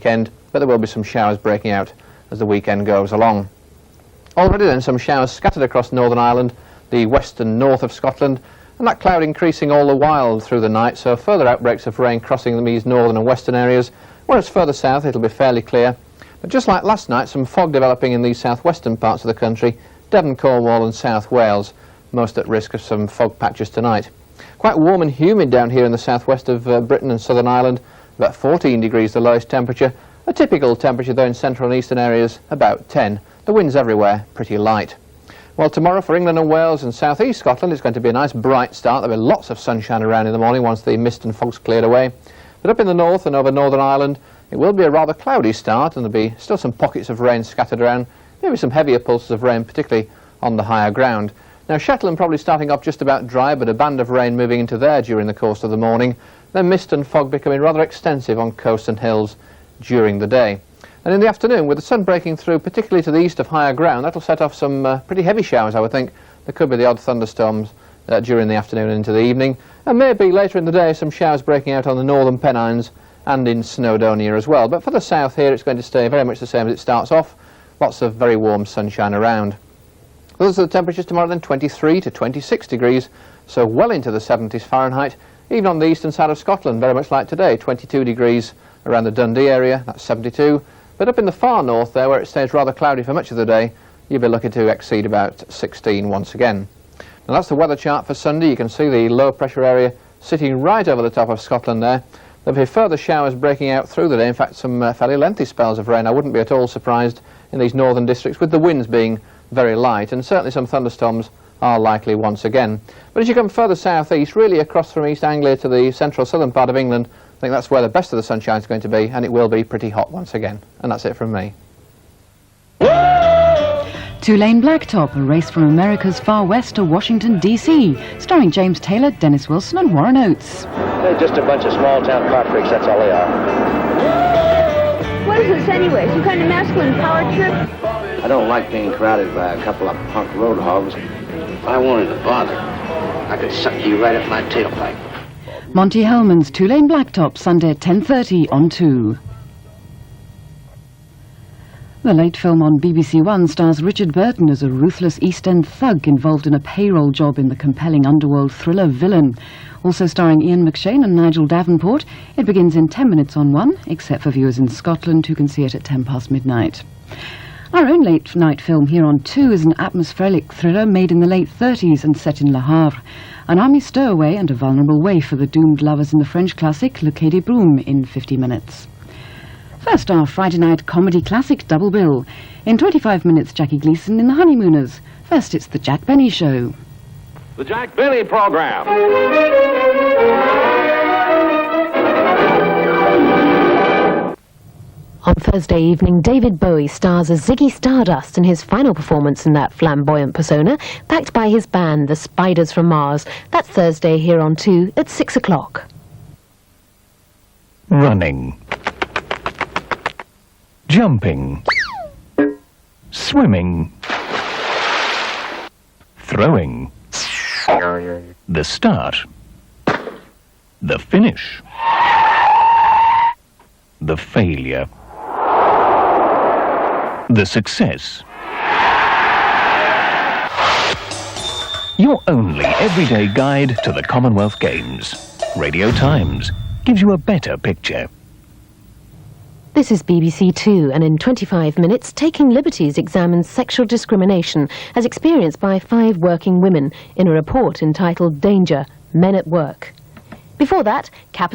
weekend, but there will be some showers breaking out as the weekend goes along. Already then some showers scattered across Northern Ireland, the west and north of Scotland, and that cloud increasing all the while through the night, so further outbreaks of rain crossing these northern and western areas, whereas further south it'll be fairly clear. But just like last night, some fog developing in these southwestern parts of the country, Devon, Cornwall and South Wales, most at risk of some fog patches tonight. Quite warm and humid down here in the southwest of Britain and Southern Ireland, about 14 degrees the lowest temperature. A typical temperature though in central and eastern areas, about 10. The winds everywhere pretty light. Well, tomorrow for England and Wales and southeast Scotland it's going to be a nice bright start. There'll be lots of sunshine around in the morning once the mist and fog's cleared away. But up in the north and over Northern Ireland it will be a rather cloudy start, and there'll be still some pockets of rain scattered around, maybe some heavier pulses of rain, particularly on the higher ground. Now Shetland probably starting off just about dry, but a band of rain moving into there during the course of the morning. Then mist and fog becoming rather extensive on coasts and hills during the day. And in the afternoon, with the sun breaking through, particularly to the east of higher ground, that'll set off some pretty heavy showers, I would think. There could be the odd thunderstorms during the afternoon and into the evening. And maybe later in the day, some showers breaking out on the northern Pennines and in Snowdonia as well. But for the south here, it's going to stay very much the same as it starts off. Lots of very warm sunshine around. Those are the temperatures tomorrow then, 23 to 26 degrees, so well into the 70s Fahrenheit. Even on the eastern side of Scotland, very much like today, 22 degrees around the Dundee area, that's 72. But up in the far north there, where it stays rather cloudy for much of the day, you'll be looking to exceed about 16 once again. Now that's the weather chart for Sunday. You can see the low pressure area sitting right over the top of Scotland there. There'll be further showers breaking out through the day, in fact some fairly lengthy spells of rain. I wouldn't be at all surprised in these northern districts, with the winds being very light, and certainly some thunderstorms are likely once again. But as you come further southeast, really across from East Anglia to the central southern part of England, I think that's where the best of the sunshine is going to be, and it will be pretty hot once again. And that's it from me. Two-Lane Blacktop, a race from America's far west to Washington, D.C., starring James Taylor, Dennis Wilson and Warren Oates. They're just a bunch of small-town car freaks, that's all they are. What is this anyway? Some kind of masculine power trip? I don't like being crowded by a couple of punk road hogs. If I wanted to bother, I could suck you right up my tailpipe. Monty Hellman's Two-Lane Blacktop, Sunday at 10:30 on 2. The late film on BBC One stars Richard Burton as a ruthless East End thug involved in a payroll job in the compelling underworld thriller Villain. Also starring Ian McShane and Nigel Davenport, it begins in 10 minutes on 1, except for viewers in Scotland who can see it at 10 past midnight. Our own late night film here on 2 is an atmospheric thriller made in the late 30s and set in Le Havre. An army stowaway and a vulnerable waif for the doomed lovers in the French classic Le Quai des Brumes in 50 minutes. First, our Friday night comedy classic Double Bill. In 25 minutes, Jackie Gleason in The Honeymooners. First, it's The Jack Benny Show. The Jack Benny Program. On Thursday evening, David Bowie stars as Ziggy Stardust in his final performance in that flamboyant persona, backed by his band, The Spiders from Mars. That's Thursday here on 2 at 6 o'clock. Running. Jumping. Swimming. Throwing. The start. The finish. The failure. The success. Your only everyday guide to the Commonwealth Games. Radio Times gives you a better picture. This is BBC Two, and in 25 minutes, Taking Liberties examines sexual discrimination as experienced by 5 working women in a report entitled Danger, Men at Work. Before that, Capital